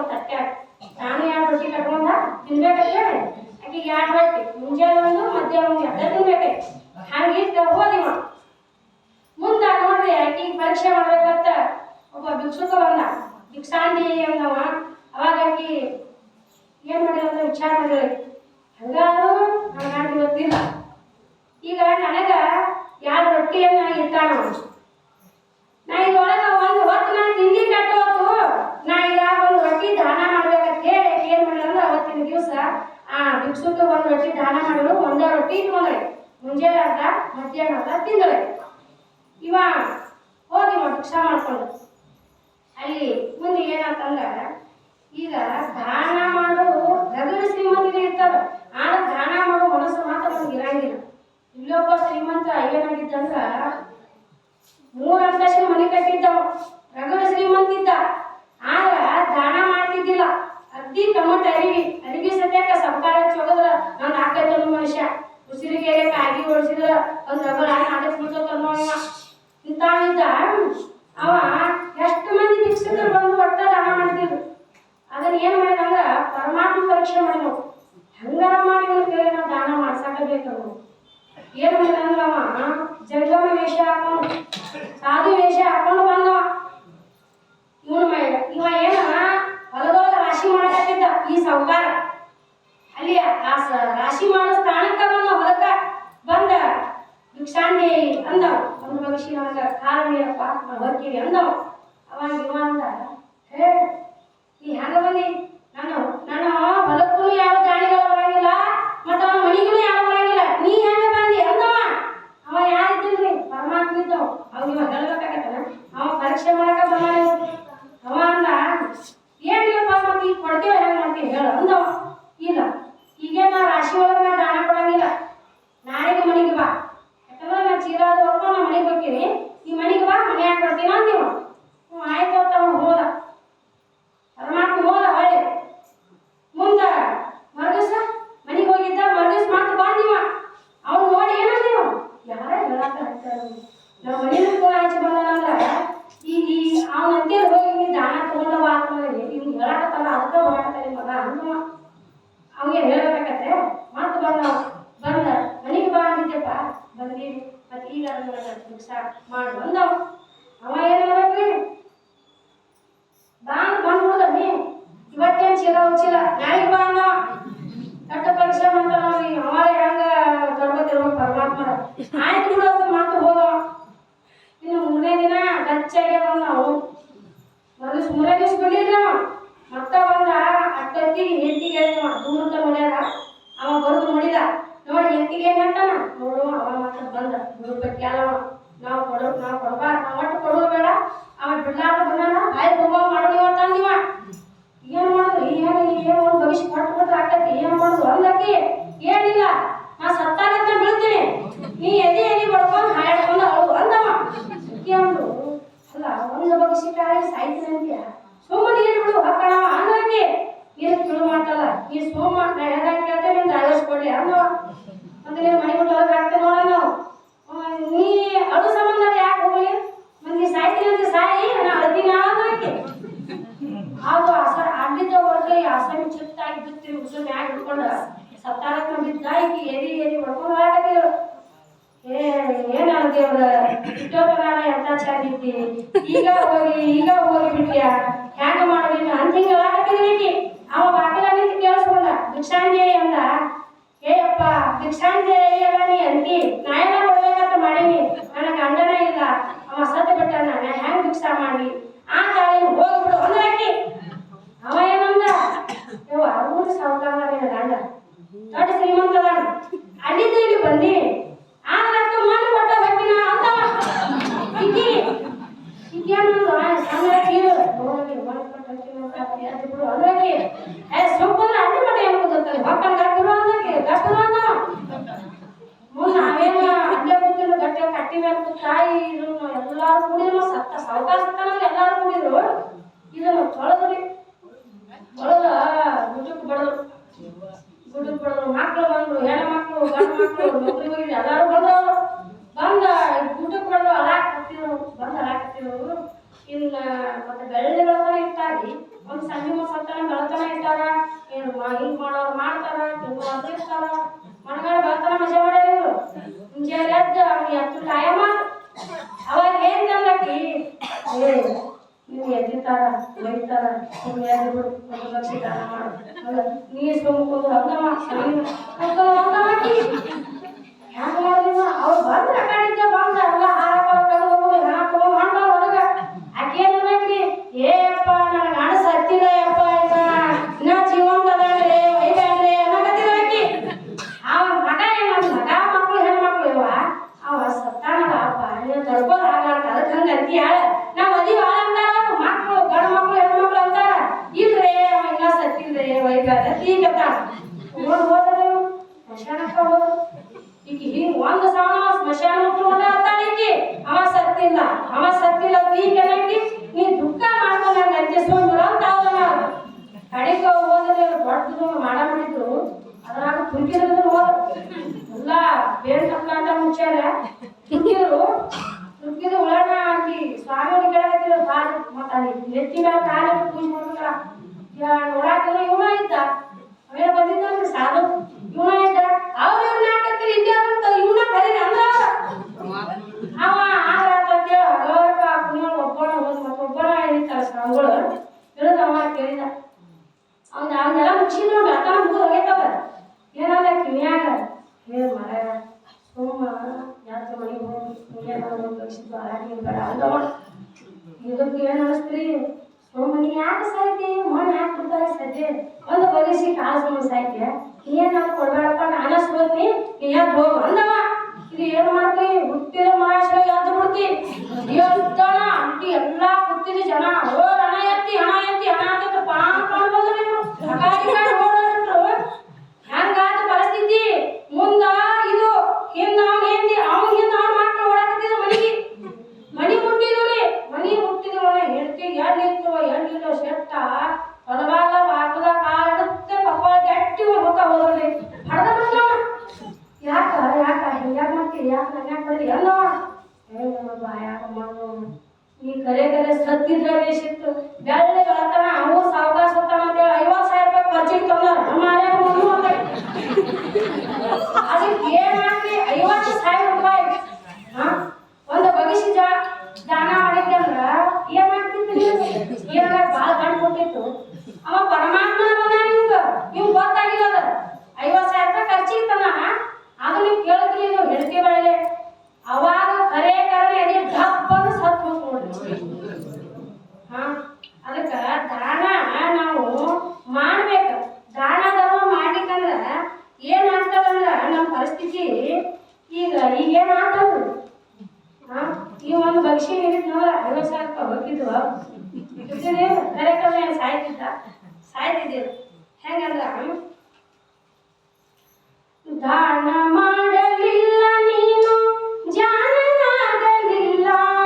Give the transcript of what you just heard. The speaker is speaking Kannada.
ಒಂದು ತಟ್ಟೆ ನಾನು 2 ರೊಟ್ಟಿ ಕಟ್ಕೊಂಡ ತಿನ್ಬೇಕಂತ ಆಕೆಗೆ 2 ರೊಟ್ಟಿ ಮುಂಜಾನೆ ಒಂದು ಮಧ್ಯಾಹ್ನ ಒಂದು ಎಲ್ಲ ತಿನ್ಬೇಕೈತಿ. ಹಂಗಿದ್ದ ಹೋದಿವ ಮುಂದೆ ನೋಡ್ರಿ ಆಕೆಗೆ ಪರೀಕ್ಷೆ ಮಾಡ್ಬೇಕಂತ ಒಬ್ಬ ಭಿಕ್ಷುಕ ಬಂದ. ಭಿಕ್ಷಾಂತಿ ಅಂದವ. ಅವಾಗ ಆಕಿ ಏನ್ ಮಾಡಿದ ಅಂತ ವಿಚಾರ ಮಾಡಿದ್ರಿ. ಹಂಗಾರು ನನಗೆ ಗೊತ್ತಿಲ್ಲ. ಈಗ ನನಗ 2 ರೊಟ್ಟಿಯನ್ನ ಇಟ್ಟಾನ. ನಾ ಇದ್ರೊಳಗ ಒಂದು ಹೊತ್ತು ನಾನು ತಿಂಡಿ ಕಟ್ಟು ಹೊತ್ತು ನಾ ಈಗ ಒಂದು ರೊಟ್ಟಿ ದಾನ ಮಾಡ್ಬೇಕಂತ ಹೇಳಿ ಏನ್ ಮಾಡಿಲ್ಲ ಅಂದ್ರೆ ಅವತ್ತಿನ ದಿವಸ ಆ ಭಿಕ್ಷುಕ 1 ರೊಟ್ಟಿ ದಾನ ಮಾಡಿದ್ರು. 1 ರೊಟ್ಟಿ ಇಟ್ಕೊಂಡ್ರೆ ಮುಂಜಾನೆ ಅರ್ಧ ಮಧ್ಯಾಹ್ನ ಅರ್ಧ ತಿಂದ್ರೆ ಇವ ಹೋಗಿ ಭಿಕ್ಷಾ ಮಾಡ್ಕೊಂಡು ಅಲ್ಲಿ ಮುಂದೆ ಏನಾತಂದ್ರ ಈಗ ದಾನ ಮಾಡೋ ರಗಡ ಶ್ರೀಮಂತಿಗೆ ಇರ್ತಾರ. ಆದ್ರೆ ದಾನ ಮಾಡೋ ಮನಸ್ಸು ಮಾತ್ರ ನಮ್ಗೆ ಇರಂಗಿಲ್ಲ. ಇಲ್ಲೊಬ್ಬ ಶ್ರೀಮಂತ ಏನಾಗಿದ್ದಂದ್ರ 3 ಅಂತಸ್ತಿನ ಮನೆ ಕಟ್ಟಿದ್ದವ. ರಗಡ ಶ್ರೀಮಂತ ಇದ್ದ. ಆದ್ರ ದಾನ ಮಾಡ್ತಿದ್ದಿಲ್ಲ. ಅಗ್ದಿ ಟೊಮಟ ಅರಿವಿ ಸದ್ಯಕ್ಕ ಸರ್ಕಾರ ಚೊಗದ್ರ ನಾನು ಹಾಕೈತ ಮನುಷ್ಯ ಉಸಿರಿಗೆ ಕಾಗಿ ಓಡಿಸಿದ್ರ ಒಂದು ರಗಡ ನಾಟಕ ಬಿಡ್ತನ್ನೋ ಇವ ಇಂಥವಿದ್ದ. ಅವ ಎಷ್ಟು ಮಂದಿ ಭಿಕ್ಷುಕರು ಬಂದು ಒಟ್ಟ ದಾನ ಮಾಡ್ತಿದ್ರು. ಅದನ್ನ ಏನ್ ಮಾಡಿದಂದ್ರ ಪರಮಾತ್ಮ ಪರೀಕ್ಷೆ ಮಾಡಿದ್ವು. ಹಂಗಾರ ಮಾಡಿ ಇವನ ಕೈಲಿ ನಾವು ದಾನ ಮಾಡ್ಸಾಕಬೇಕು. ಏನ್ ಮಾಡಿದಂದ್ರ ಅವ ಜಂಗಮ ವೇಷ ಹಾಕೊಂಡು ಸಾಧು ವೇಷ ಹಾಕೊಂಡು ಬಂದವ. ಇವ ಏನ ಹೊಲದೊಳಗ ರಾಶಿ ಮಾಡಕತ್ತಿದ್ದ. ಈ ಸಾಹುಕಾರ ಅಲ್ಲಿ ರಾಶಿ ಮಾಡೋ ಸ್ಥಾನಕ್ಕ ಬಂದ. ಹೊಲಕ್ಕ ಬಂದ ಭಿಕ್ಷಾಂತಿ ಅಂದವ. ಒಂದು ಬಗ್ಸಿ ನನಗ ಕಾಲ ನೀರಪ್ಪ ಹೋಗ್ತೀವಿ ಅಂದವ. ಅವಾಗ ಇವ ಅಂದ, ಹೇ ನೀ ಹೆಂಗ ಬಂದಿ? ನನ್ನ ಹೊಲಕ್ಕೂ ಯಾವ ದಾಣಿಗಳು ಬರಂಗಿಲ್ಲ ಮತ್ತ ಅವನ ಮನಿಗೂ ಯಾವ ಬರಂಗಿಲ್ಲ. ನೀ ಹೆಂಗ ಬಂದಿ ಅಂದವ. ಅವ ಯಾರಿದ್ದಿಲ್ರಿ, ಪರಮಾತ್ಮ ಇದ್ದವ. ಅವ್ ಇವ ಹೇಳ್ಬೇಕಾಗತ್ತನ ಅವ ಪರೀಕ್ಷೆ ಮಾಡಕ ಬಂದ. ಅವ ಅಂದ, ಏನಿಲ್ಲಪ್ಪ ಮತ್ತೆ ಈಗ ಕೊಡ್ತೇವ ಹೆಂಗ್ ಮಾಡ್ತೀವಿ ಹೇಳು ಅಂದವ. ಇಲ್ಲ ಈಗೇನ ರಾಶಿ ಒಳಗ ನಾ ದಾನ ಕೊಡಂಗಿಲ್ಲ. ನಾಳೆಗೆ ಮನೆಗೆ ಬಾ. ಯಾಕಂದ್ರೆ ನಾ ಚೀಲ ಅದು ಹೊರ್ಕೊಂಡು ನಾ ಮನೆಗೆ ಹೋಗ್ತೀನಿ. ಈ ಮನೆಗೆ ಬಾ, ಮನ್ಯಾಗ ಕೊಡ್ತೀನಿ ಅಂತೀವ. ಆಯ್ತು ಅಂತ ಅವ್ನು ಹೋದ. ಪರಮಾತ್ಮ ಹೋದ. ಹೊಳ್ಳಿ ಮುಂದ ಮರ್ಗಸ ಮನೆಗೆ ಹೋಗಿದ್ದ. ಮರ್ಗಸ್ ಮಾತು ಬಂದಿವ. ಅವ್ನು ನೋಡಿ ಏನಂದಿವ, ಯಾರ ಹೇಳಾಕ ನಾವು ಮನೆಗೂ ಆಚೆ ಬಂದಾನಂದ್ರ ಈಗ ಅವನ ಅಂತೇಳಿ ಹೋಗಿ ನೀ ದಾನ ತಗೊಂಡವ ಆತ್ಮಲ್ಲಿ ಇವ್ನು ಹೇಳಾಕತ್ತಲ್ಲ ಅದಕ್ಕ ಹೋರಾಡ್ತಾನೆ ಮಗ ಅಂದವ. ಅವ್ನಿಗೆ ಹೇಳ್ಬೇಕಾಗತ್ತೆ. ಮತ್ ಬಂದ ಮನೆಗೆ ಬಾ ಅಂದಿದ್ದೆಪ್ಪ ಬಂದೀವಿ. ಮತ್ತೆ ಈಗ ಭಿಕ್ಷಾ ಮಾಡಿ ಬಂದವ. ಅವ ಏನ್ ಮಾಡ್ಬೇಕ್ರಿ ಬಂದ್ಬಿಡುದ ನೀ ಇವತ್ತೇನ್ ಚೀಲ ಉಚ್ಚಿಲ್ಲ ನಾಳೆಗೆ ಬಾ ಅಂದವ. ಕಟ್ಟ ಪರೀಕ್ಷೆ ಮಾಡ್ತಾನ. ಅವ ಹೆಂಗ ತೊಡ್ಕೊತಿರ್ಬೇಕು ಪರಮಾತ್ಮರ. ಆಯ್ತು ಬಿಡೋದು ಮಾತು ಹೋದವ. ಇನ್ನು 3ನೇ ದಿನ ಗಚ್ಚಾಗೆ ಬಂದ. ನಾವು ಮನಸ್ಸು 3ನೇ ದಿವಸ ಬಿಡ್ಲಿಲ್ಲ. ಮತ್ತ ಬಂದ ಅಟ್ಟೊತ್ತಿಗೆ ಹೆಂಡತಿಗೆ ಹೇಳಿದವ. ದೂರತ ನೋಡ್ಯಾರ. ಅವ ಬರುದು ನೋಡಿದ. ನೋಡಿ ಹೆಂಡತಿಗೆ ಏನ್ ಹೇಳ್ತಾನ ನೋಡು. ಅವ ಮತ್ತೆ ಬಂದ ಬಿಡ್ಬೇಕು ಅಲ್ಲವ. ನಾವು ಕೊಡ್ಬಾರ. ನಾವು ಒಟ್ಟು ಕೊಡೋದು ಬೇಡ. ಅವ ಬಿಡ್ಲಾರ ಬಂದಾನ. ಆಯ್ತು ಹೋಗೋ ಮಾಡೋದಿವ ತಂದಿವ. ಏನ್ ಮಾಡುದು ಏನು ಒಂದು ಭವಿಷ್ಯ ಕೊಟ್ಟು ಆಕತಿ. ಏನ್ ಮಾಡುದು ಅಂದಕ್ಕೆ ಏನಿಲ್ಲ ನಾ ಸತ್ತಾಗತ್ತ ಬೀಳ್ತೀನಿ. ನೀ ಎದಿ ಬಡ್ಕೊಂಡು ಹಾಡ್ಕೊಂಡು ಅವಳು ಅಂದವ. ಅಂದ್ರು ಅಲ್ಲ ಒಂದು ಭವಿಷ್ಯ ಕಾಯಿ ಸಾಯ್ತೀನಿ ಅಂತೀಯ ಸುಮ್ಮನೆ ನೀರು ಬಿಡು ಹಾಕಣವ ಅಂದಕ್ಕೆ ಏನು ತಿಳು ಮಾಡ್ತಲ್ಲ. ಈ ಸೋಮ ನಾ ಹೇಳ್ದಂಗೆ ಕೇಳ್ತೇವೆ ನಿಮ್ದು ಅಳವಡಿಸ್ಕೊಡ್ಲಿ ಅಂದವ. ಮತ್ತೆ ನೀವು ಮನೆ ಬಿಟ್ಟು ಹೊರಗೆ ಹಾಕ್ತೇವೆ ನೋಡ ನಾವು. ನೀ ಅಳು ಸಂಬಂಧ ಯಾಕೆ ಹೋಗಲಿ ಮಂದಿ ಸಾಯ್ತೀನಿ ಅಂತ ಸಾಯಿ ನಾ ಅಳ್ತೀನಿ ಅನ್ನೋದಕ್ಕೆ ಅದು ಅಡ್ಡಿದ್ದ ಹೊರಗೆ ಆಸಾಮಿ ಚಿತ್ತಾಗಿ ಬಿತ್ತೀವಿ. ಉಸಿರು ಮ್ಯಾಗ ಹಿಡ್ಕೊಂಡ ಸತ್ತಾರಕ್ಕೆ ಬಿದ್ದ ಈಕಿ ಎದಿ ಹೊಡ್ಕೊಂಡು ಹಾಕತ್ತೀವಿ. ಏನ ದೇವ್ರ ಇಟ್ಟೋತನಾಗ ಎಂತ ಚೆನ್ನಾಗಿದ್ದಿ ಈಗ ಹೋಗಿ ಬಿಟ್ಟಿಯ ಹ್ಯಾಂಗ ಮಾಡೋದಿಲ್ಲ ಅಂತ ಹಿಂಗ ಹಾಕತ್ತೀವಿ. ಅವ ಬಾಗಿಲ ನಿಂತು ಕೇಳಿಸ್ಕೊಂಡ ಭಿಕ್ಷಾಂತಿ ಅಂದ. ಏಯಪ್ಪ ಭಿಕ್ಷಾಂತಿ ಅಲ್ಲ ನೀ ಅಂತಿ. ನಾ ಎಲ್ಲ ಕೊಡ್ಬೇಕಂತ ಮಾಡೀನಿ. ನನಗೆ ಗಂಡನ ಇಲ್ಲ. ಅವ ಸತ್ತು ಬಿಟ್ಟಾನ. ನಾ ಹೆಂಗ್ ಭಿಕ್ಷಾ ಮಾಡಿ ಆ ತಾಳಿ ಹೋಗ್ಬಿಡು ಅಂದ್ರಾಕಿ. ಅವ ಏನಂದ, ಇವ 6 ಸಾವುಕಾರ ಗಂಡ ದೊಡ್ಡ ಶ್ರೀಮಂತದ ಅಲ್ಲಿದ್ದು ಇಲ್ಲಿ ಬಂದಿ. ಆದ್ರೆ ಮಣ್ಣು ಕೊಟ್ಟ ಹೋಗಿನ ಅಂತವ. ಬಿಡು ಅಂದ್ರಾಕಿ ಸುಮ್ಮನೆ ಅಡ್ಡಿ ಮಟ್ಟ ಏನು ಗೊತ್ತಾನೆ ಮಕ್ಕಳು ಗಟ್ಟಿರು ಅಂದ್ರಾಕಿ ಗಟ್ಟಿರು ಅಂದವ. ಮುಂದೆ ನಾವೇನು ಅಡ್ಡೆ ಕೂತಿದ್ರು ಗಟ್ಟೆ ಕಟ್ಟಿ ಮೇಲೆ ತಾಯಿ ಇದನ್ನು ಎಲ್ಲಾರು ಕೂಡಿದ್ರು. ಸತ್ತ ಸಾವುಕಾರ ಸತ್ತಾನ ಎಲ್ಲಾರು ಕೂಡಿದ್ರು. ಇದನ್ನು ತೊಳೆದ್ರಿ ಗುಡ್ಡಕ್ಕೆ ಬಡದ್ರು ಮಕ್ಕಳು ಬಂದ್ರು. ಹೆಣ್ಮಕ್ಳು ಗಂಡು ಮಕ್ಕಳು ನೌಕರಿ ಹೋಗಿ ಎಲ್ಲಾರು ಬಂದವರು. ಬಂದ ಗುಡ್ಡಕ್ಕೆ ಬಡದ್ರು. ಅಲಾಕತ್ತಿದ್ರು. ಬಂದು ಅಲಾಕತ್ತಿದ್ರು. ಇನ್ನು ಮತ್ತೆ ಬೆಳ್ಳಿ ಬೆಳತಾನೆ ಇಟ್ಟಾಗಿ ಒಂದು ಸಂಜೆ ಸತ್ತಾನ ಒಂದು ಲಕ್ಷ ದಾನ ಮಾಡು ಅಲ್ಲ ನೀ ಸುಮ್ಕೊಂಡು ಹಂಗವ ಹ್ಯಾಂಗ ಮಾಡಿದ್ರು ಅವ್ರು ಬಂದ್ರ ಕಡಿದ್ದ ಬಂದ ಎಲ್ಲ ಹಾರ ತಗೊಂಡು ಹಣ ತಗೊಂಡು ಹೊಂಟ ಹೊರಗ ಆಕೆ ಏನ್ ಅನ್ನಕ್ರಿ ಏಪ್ಪ ನನ್ನ ಗಂಡ ಸತ್ತಿಲ್ಲ ಯಪ್ಪ ಇನ್ನ ಜೀವಂತ ಅದಾನ್ರಿ ಒಯ್ಬ್ಯಾಡ್ರಿ ಅನ್ನಕತ್ತಿದ ಆಕಿ ಅವ ಮಗ ಮಗ ಮಕ್ಳು ಹೆಣ್ಮಕ್ಳು ಇವ ಅವ ಸತ್ತಾನಲ್ಲ ಅಪ್ಪ ನೀನು ತಡ್ಕೋದ್ ಹಾಗಾಟ ಅದಕ್ಕೆ ಹಂಗ ಅಂತೀಯಾಳ ನಾ ಮದುವೆ ಅಂತಾರ ಮಕ್ಳು ಗಂಡ ಮಕ್ಳು ಹೆಣ್ಮಕ್ಳು ಅಂತಾರ ಇಲ್ರಿ ಅವ ಇನ್ನ ಸತ್ತಿಲ್ರಿ ಒಯ್ಬ್ಯಾಡ್ರಿ ತೀಕತ್ತ ಹೋದ್ರೆ ಸ್ಮಶಾನಕ್ಕ ಹೋದ್ರು ಈಕಿ ಹಿಂಗ್ ಒಂದ್ ಸಾವನ ಸ್ಮಶಾನ ಹೋಗ್ಕೊಂಡ ಅಂತಾಳ ಈಕಿ ಅವ ಸತ್ತಿಲ್ಲ ತೀಕನಕಿ ನೀ ದುಃಖ ಮಾಡ್ಕೊಂಡ ಅಂತ್ಯಸ್ಕೊಂಡ್ರ ಅಂತ ಅವನ ಕಡೆಗೆ ಹೋದ್ರೆ ದೊಡ್ಡದು ಮಾಡಾಬಿಟ್ಟಿದ್ರು ಅದ್ರಾಗ ತುರ್ಕಿದ್ರು ಹೋದ್ರು ಎಲ್ಲ ಬೇರೆ ತಪ್ಪಾಟ ಮುಚ್ಚಾರ ತುರ್ಕಿದ್ರು ಉಳಾಣ ಆಕಿ ಸ್ವಾಮಿ ಕೇಳತ್ತಿದ್ರು ಕಾಲು ಮತ್ತ ನೆತ್ತಿ ಮೇಲೆ ಕಾಲು ಪೂಜೆ ಮಾಡ್ಬೇಕಲ್ಲ ನೋಡಾಕಿಲ್ಲ ಇವನ ಇದ್ದ ಅವೇನ ಬಂದಿದ್ದಲ್ರಿ ಸಾಧು ಇವನ ಇದ್ದ ಅವ್ರ ನಾಟಕದಲ್ಲಿ ಇದ್ದ ಅಂತ ಇವನ ಕರೀರಿ ಅಂದ್ರ ಅವ ಆರಾತಂತೆ ಹಗವರ್ಗ ಪುಣ್ಯ ಒಬ್ಬನ ಹೋದ್ ಮತ್ತೊಬ್ಬನ ಇರ್ತಾರ ಸ್ವಾಮಿಗಳು ಇರೋದು ಅವ ಕೇಳಿದ ಅವನ್ನೆಲ್ಲ ಮುಗಿಸಿದ್ ನೋಡಿ ಅತನ ಮುಗಿದು ಹೋಗೈತದ ಏನಂದ ಕಿವಿಯಾಗ ಹೇ ಮರ ಸುಮ್ಮ ಜಾತ್ರೆ ಮನೆಗೆ ಹೋಗಿ ಪುಣ್ಯ ಕಳಿಸಿದ್ದು ಆರಾಗಿ ಬೇಡ ಅಂದವ ಇದಕ್ಕೆ ಏನು ಅನಿಸ್ತ್ರಿ ನೀ ಯಾಕೆ ಸಾಯ್ತಿ ಮಣ್ಣು ಯಾಕೆ ಬಿಡ್ತಾರೆ ಸದ್ಯ ಒಂದು ಬಗಿಸಿ ಕಾಲು ಸುಮ್ಮನೆ ಸಾಯ್ತಿ ಏನಾದ್ರು ಕೊಡ್ಬೇಡಪ್ಪ ನಾನ ಸೋತ್ನಿ ನೀ ಯಾಕೆ ಹೋಗು ಅಂದವ ಇದು ಏನು ಮಾಡ್ತಿ ಹುಟ್ಟಿದ ಮಹಾಶಯ ಯಾವ್ದು ಬಿಡ್ತಿ ಎದ್ದಣ ಅಂಟಿ ಎಲ್ಲ ಕೂತಿದ್ದ ಜನ ಓ ಹಣ ಎತ್ತಿ ಹಣ ಅಂತ ಪಾಂಡ್ ಬಂದ್ರು ನೀವು ಓಡೋದ್ರು ಹೆಂಗಾದ ಪರಿಸ್ಥಿತಿ ಮುಂದ ಇದು ಹಿಂದ ಅವ್ನ ಹಿಂದ ಅವ್ನ ಮಕ್ಕಳು ಓಡಾಕತ್ತಿದ್ರು ಮನಿ ಮುಟ್ಟಿದ್ರಿ ಮನಿ ಮುಟ್ಟಿದ್ರು ಹೇಳ್ತಿ ಎಲ್ಲಿತ್ತು ಸೆಟ್ಟ ಹೊಲವಾಗ ಬಾಕದ ಕಾಡುತ್ತೆ ಪಪ್ಪ ಗಟ್ಟಿ ಹೋಗ್ತಾ ಹೋದ್ರಿ ಹಡ್ದ ಬಿಡ್ತಾವ ಯಾಕ ಹಿಂಗ್ಯಾಕ ಮಾಡ್ತೀರಿ ಯಾಕೆ ನಂಗ್ಯಾಕ ಬರೀ ಎಲ್ಲವ ಯಾಕ ಮಾಡು ಈ ಕರೆ ಸತ್ತಿದ್ರ ಬೇಸಿತ್ತು ಬೆಳ್ಳಿ ಬೆಳತನ ಅವು ಸಾವಕಾಶ ಹೋಗ್ತಾನ ಅಂತೇಳಿ 50,000 ರೂಪಾಯಿ ಖರ್ಚಿಗೆ ತಂದಾರ ಅದಕ್ಕೆ ಏನ್ ಮಾಡ್ತಿ 50,000 ರೂಪಾಯಿ ಒಂದು ಬಗಿಸಿ ದಾನ ಮಾಡಿದ್ದೆ ಅಂದ್ರ ಏನ್ ಮಾಡ್ತಿದ್ರಿ ಏನಾರ ಬಾಳ ಗಂಡು ಕೊಟ್ಟಿತ್ತು ಅವ ಪರಮಾತ್ಮ ನಿಮ್ಗೆ ಗೊತ್ತಾಗಿಲ್ಲ ಅದ 50,000 ರೂಪಾಯಿ ಖರ್ಚಿಗೆ ತಂದಾನ ಅದು ನೀವು ಕೇಳಿದ್ರಿ ನೀವು ಹೇಳ್ತೀವಿ ಬೇಳೆ ಅವಾಗ ಕರೆ ಅದೇ ಡಬ್ಬನ ಸತ್ ಹೋಗ್ ನೋಡ್ರಿ ಅದಕ್ಕ ದಾನ ನಾವು ಮಾಡ್ಬೇಕು ದಾನ ಧರ್ಮ ಮಾಡ್ಲಿಕ್ಕಂದ್ರ ಏನ್ ಆಗ್ತದಂದ್ರ ನಮ್ಮ ಪರಿಸ್ಥಿತಿ ಈಗ ಏನ್ ಆಗ್ತದ್ರಿ ಈ ಒಂದು ಭಕ್ಷಿ ಹೇಳಿದ್ ನೋಡ್ರ 50,000 ರೂಪಾಯಿ ಹೋಗಿದ್ವ ಕರೆ ಸಾಯ್ತಿದ್ದೀರಿ ಹೆಂಗಂದ್ರ ದಾನ ಮಾಡಲಿಲ್ಲ